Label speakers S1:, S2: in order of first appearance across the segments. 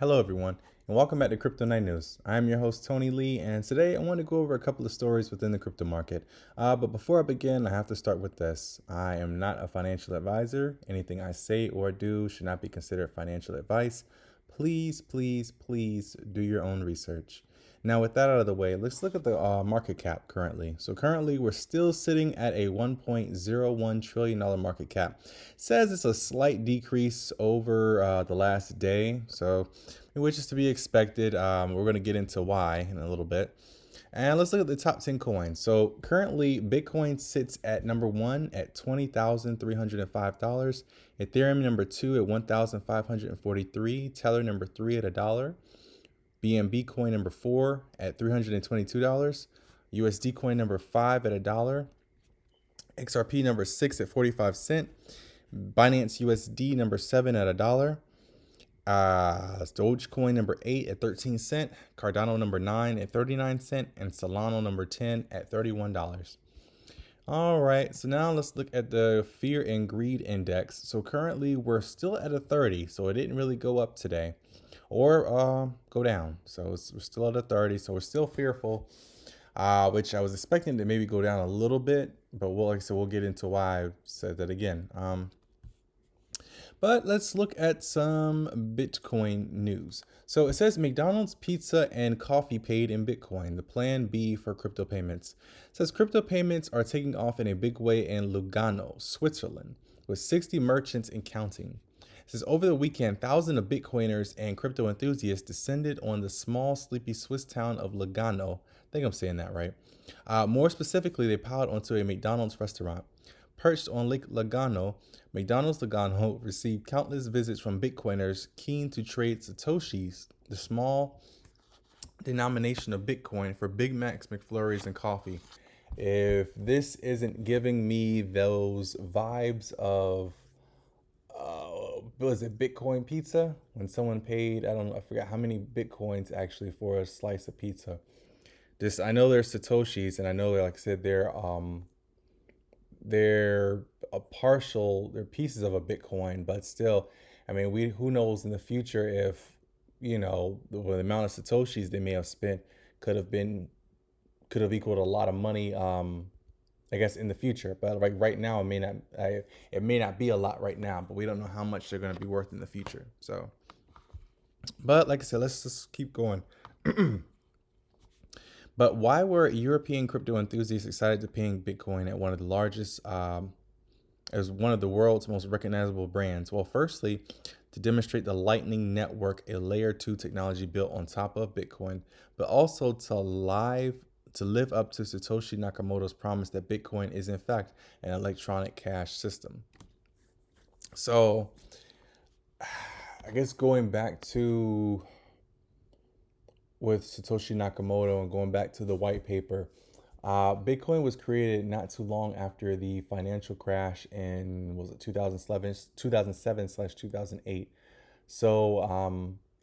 S1: Hello, everyone, and welcome back to Crypto Night News. I'm your host, Tony Lee, and today I want to go over a couple of stories within the crypto market. But before I begin, I have to start with this. I am not a financial advisor. Anything I say or do should not be considered financial advice. Please, please, please do your own research. Now, with that out of the way, let's look at the market cap currently. So currently, we're still sitting at a $1.01 trillion market cap. It says it's a slight decrease over the last day, so which is to be expected. We're going to get into why in a little bit. And let's look at the top 10 coins. So currently, Bitcoin sits at number one at $20,305. Ethereum number two at 1,543. Tether number three at $1. BNB coin number four at $322. USD coin number five at $1. XRP number six at 45 cents. Binance USD number seven at $1. Dogecoin number 8 at 13 cents, Cardano number 9 at 39 cents, and Solana number 10 at $31. All right, so now let's look at the fear and greed index. So currently we're still at a 30, so it didn't really go up today or go down. So we're still at a 30, so we're still fearful, which I was expecting to maybe go down a little bit, but like I said, we'll get into why I said that again. But let's look at some Bitcoin news. So it says McDonald's pizza and coffee paid in Bitcoin, the plan B for crypto payments. It says crypto payments are taking off in a big way in Lugano, Switzerland, with 60 merchants and counting. It says over the weekend, thousands of Bitcoiners and crypto enthusiasts descended on the small, sleepy Swiss town of Lugano. I think I'm saying that right. More specifically, they piled onto a McDonald's restaurant. Perched on Lake Lugano, McDonald's Lugano received countless visits from Bitcoiners keen to trade Satoshis, the small denomination of Bitcoin, for Big Macs, McFlurries, and coffee. If this isn't giving me those vibes of, was it Bitcoin pizza? When someone paid, I don't know, I forgot how many Bitcoins actually for a slice of pizza. I know they're Satoshis, and I know, like I said, they're they're pieces of a Bitcoin, but still, I mean, who knows in the future if, the amount of Satoshis they may have spent could have been, could have equaled a lot of money, I guess in the future. But like right now, it may not be a lot right now, but we don't know how much they're going to be worth in the future. So, but like I said, let's just keep going. But why were European crypto enthusiasts excited to pay in Bitcoin at one of the largest, as one of the world's most recognizable brands? Well, firstly, to demonstrate the Lightning Network, a layer 2 technology built on top of Bitcoin, but also to live up to Satoshi Nakamoto's promise that Bitcoin is in fact an electronic cash system. So, I guess going back to with Satoshi Nakamoto and going back to the white paper, Bitcoin was created not too long after the financial crash in, was it 2007 slash 2008. So I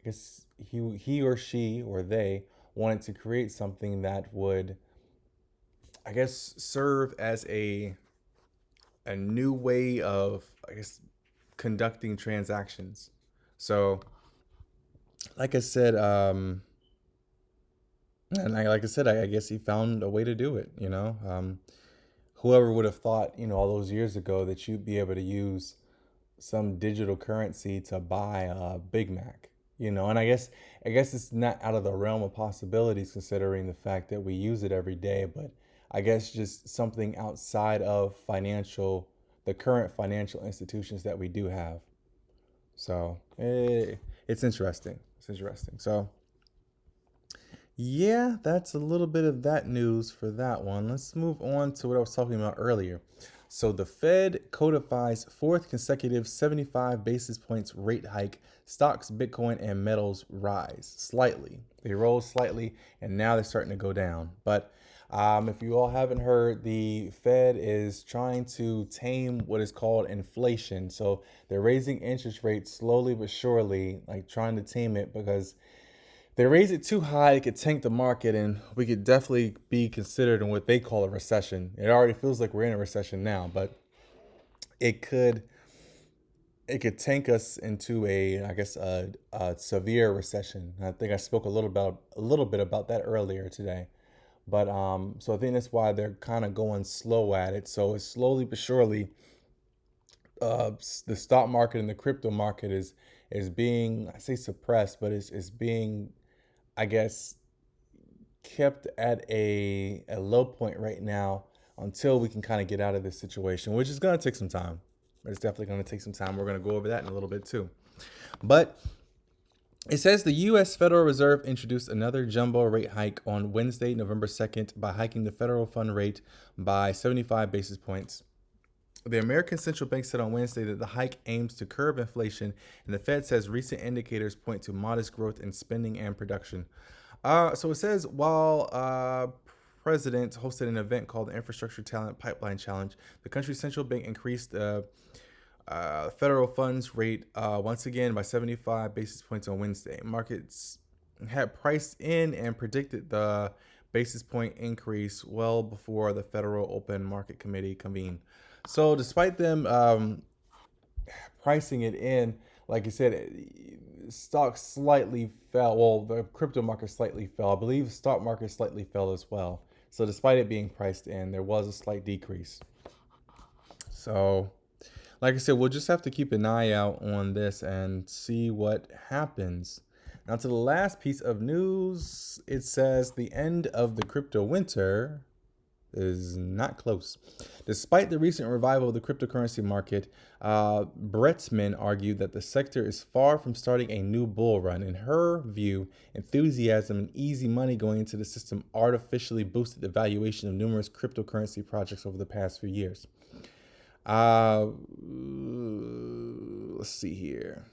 S1: guess he or she or they wanted to create something that would, I guess, serve as a new way of, I guess, conducting transactions. So, like I said, like I said, I guess he found a way to do it. Whoever would have thought, all those years ago that you'd be able to use some digital currency to buy a Big Mac, and I guess it's not out of the realm of possibilities considering the fact that we use it every day, but I guess just something outside of the current financial institutions that we do have. So it's interesting. It's interesting. So yeah, that's a little bit of that news for that one. Let's move on to what I was talking about earlier. So the Fed codifies fourth consecutive 75 basis points rate hike. Stocks, Bitcoin, and metals rise slightly. They rose slightly, and now they're starting to go down. But if you all haven't heard, the Fed is trying to tame what is called inflation. So they're raising interest rates slowly but surely, like trying to tame it because they raise it too high, it could tank the market, and we could definitely be considered in what they call a recession. It already feels like we're in a recession now, but it could it could tank us into I guess, a severe recession. I think I spoke a little bit about that earlier today. But so I think that's why they're kind of going slow at it. So it's slowly but surely, the stock market and the crypto market is being, I say suppressed, but it's being, I guess, kept at a low point right now until we can kind of get out of this situation, which is going to take some time. It's definitely going to take some time. We're going to go over that in a little bit too. But it says the U.S. Federal Reserve introduced another jumbo rate hike on Wednesday, November 2nd, by hiking the federal fund rate by 75 basis points. The American Central Bank said on Wednesday that the hike aims to curb inflation, and the Fed says recent indicators point to modest growth in spending and production. So it says while President hosted an event called the Infrastructure Talent Pipeline Challenge, the country's central bank increased the federal funds rate once again by 75 basis points on Wednesday. Markets had priced in and predicted the basis point increase well before the Federal Open Market Committee convened. So, despite them pricing it in, like you said, stocks slightly fell. Well, the crypto market slightly fell. I believe the stock market slightly fell as well. So, despite it being priced in, there was a slight decrease. So, like I said, we'll just have to keep an eye out on this and see what happens. Now, to the last piece of news, it says the end of the crypto winter is not close. Despite the recent revival of the cryptocurrency market, Bretzman argued that the sector is far from starting a new bull run. In her view, enthusiasm and easy money going into the system artificially boosted the valuation of numerous cryptocurrency projects over the past few years. Let's see here.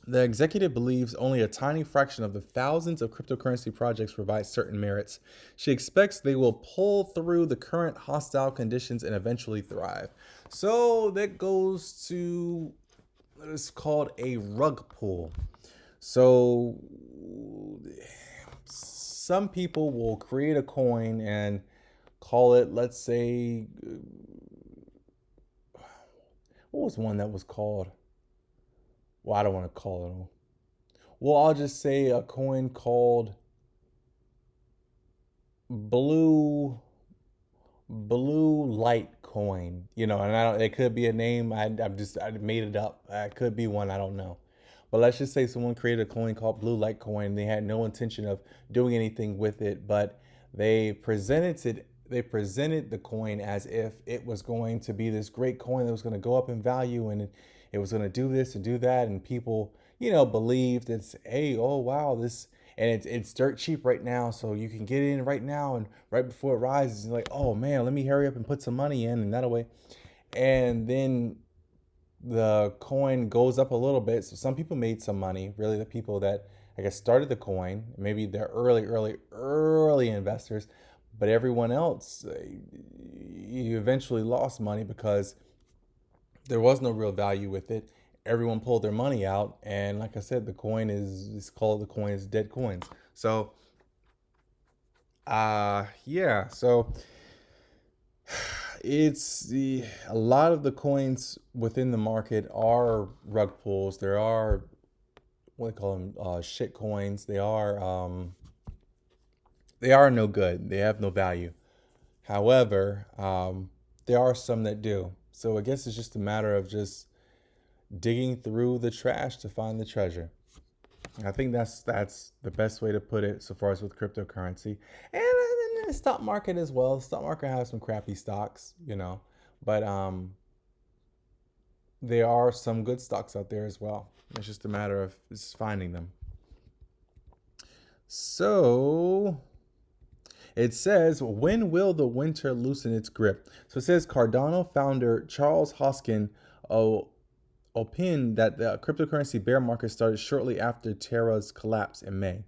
S1: The executive believes only a tiny fraction of the thousands of cryptocurrency projects provide certain merits. She expects they will pull through the current hostile conditions and eventually thrive. So that goes to what is called a rug pull. So some people will create a coin and call it, let's say, what was one that was called? Well, I don't want to call it. Well, I'll just say a coin called blue light coin. And I don't. It could be a name. I made it up. It could be one. I don't know. But let's just say someone created a coin called blue light coin. They had no intention of doing anything with it, but they presented it. They presented the coin as if it was going to be this great coin that was going to go up in value, and it was going to do this and do that, and people, believed it's, hey, oh wow, this, and it's dirt cheap right now, so you can get in right now, and right before it rises, you're like, oh man, let me hurry up and put some money in, and that way, and then the coin goes up a little bit. So some people made some money. Really, the people that I guess started the coin, maybe they're early investors, but everyone else, you eventually lost money because there was no real value with it. Everyone pulled their money out, and like I said, the coin is called, the coin is dead coins. So, yeah. So a lot of the coins within the market are rug pulls. There are, what do they call them, shit coins. They are no good. They have no value. However, there are some that do. So I guess it's just a matter of just digging through the trash to find the treasure. I think that's the best way to put it so far as with cryptocurrency. And the stock market as well. The stock market has some crappy stocks, but there are some good stocks out there as well. It's just a matter of just finding them. So it says, when will the winter loosen its grip? So it says Cardano founder Charles Hoskin opined that the cryptocurrency bear market started shortly after Terra's collapse in May.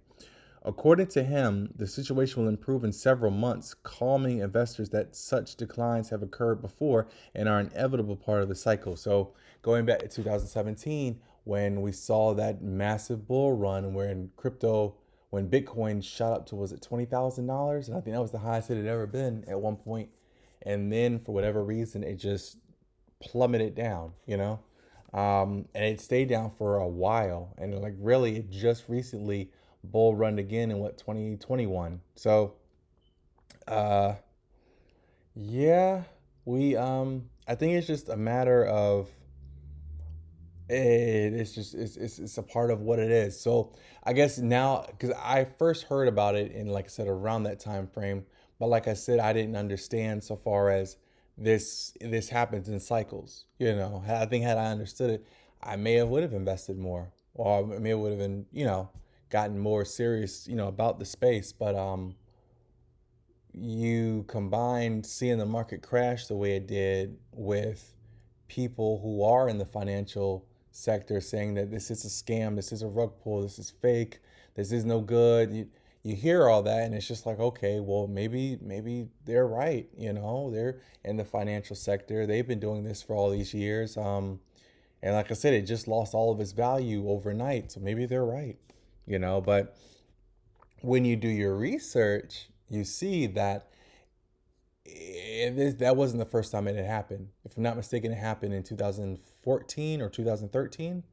S1: According to him, the situation will improve in several months, calming investors that such declines have occurred before and are an inevitable part of the cycle. So going back to 2017, when we saw that massive bull run when Bitcoin shot up to, was it $20,000? And I think that was the highest it had ever been at one point. And then for whatever reason, it just plummeted down, And it stayed down for a while, and like really, it just recently bull run again in what 2021. So, uh, yeah, I think it's just a matter of it's just it's a part of what it is. So I guess now, because I first heard about it in, like I said, around that time frame, but like I said, I didn't understand so far as this happens in cycles. I think had I understood it, I may have would have invested more, or I may have would have been gotten more serious about the space. But you combine seeing the market crash the way it did with people who are in the financial sector saying that this is a scam, this is a rug pull, this is fake, this is no good. You hear all that, and it's just like, okay, well, maybe they're right. They're in the financial sector. They've been doing this for all these years. And like I said, it just lost all of its value overnight. So maybe they're right. But when you do your research, you see that that wasn't the first time it had happened. If I'm not mistaken, it happened in 2014 or 2013.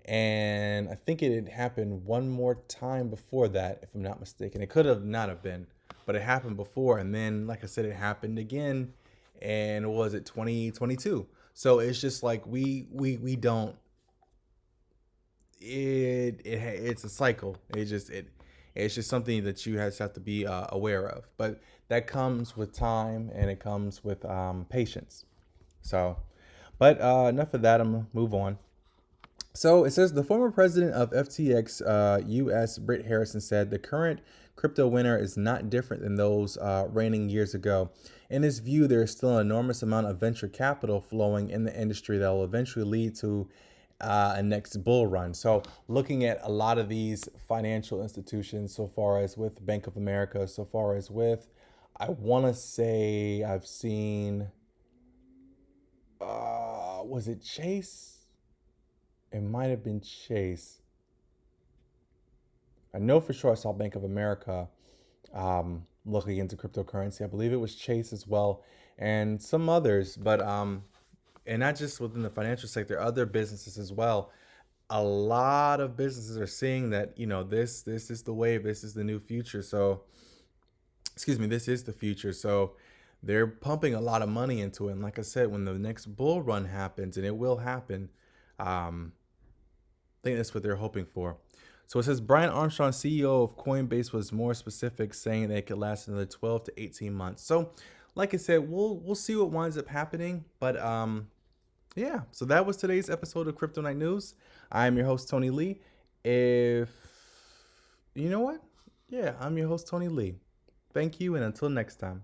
S1: And I think it had happened one more time before that, if I'm not mistaken. It could have not have been, but it happened before. And then, like I said, it happened again. And was it 2022? So it's just like we don't it's a cycle. It's just something that you guys have to be aware of. But that comes with time, and it comes with patience. So, but enough of that. I'm gonna move on. So it says the former president of FTX US, Britt Harrison, said the current crypto winter is not different than those reigning years ago. In his view, there is still an enormous amount of venture capital flowing in the industry that will eventually lead to a next bull run. So looking at a lot of these financial institutions, so far as with Bank of America, so far as with, I want to say I've seen, was it Chase? It might have been Chase. I know for sure I saw Bank of America looking into cryptocurrency. I believe it was Chase as well, and some others, but and not just within the financial sector, other businesses as well. A lot of businesses are seeing that this is the wave, this is the new future. So, excuse me, this is the future. So they're pumping a lot of money into it. And like I said, when the next bull run happens, and it will happen, um, I think that's what they're hoping for. So it says Brian Armstrong, CEO of Coinbase, was more specific, saying that it could last another 12 to 18 months. So, like I said, we'll see what winds up happening. But yeah. So that was today's episode of Crypto Night News. I am your host Tony Lee. If you know what, yeah, I'm your host Tony Lee. Thank you, and until next time.